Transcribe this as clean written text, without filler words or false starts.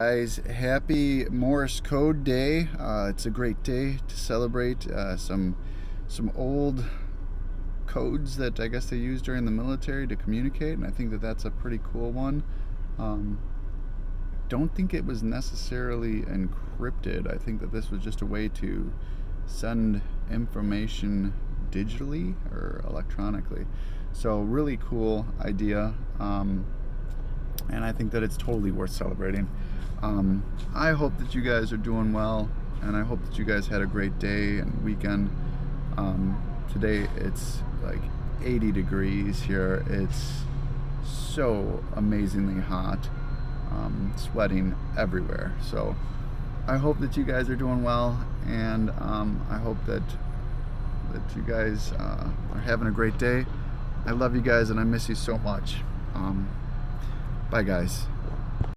Guys, happy Morse code day. It's a great day to celebrate some old codes that I guess they used during the military to communicate, and I think that that's a pretty cool one. um, don't think it was necessarily encrypted. I think that this was just a way to send information digitally or electronically. So really cool idea. And I think that it's totally worth celebrating. I hope that you guys are doing well, and I hope that you guys had a great day and weekend. Today it's like 80 degrees here. It's so amazingly hot, sweating everywhere. So I hope that you guys are doing well, and I hope that you guys are having a great day. I love you guys, and I miss you so much. Bye, guys.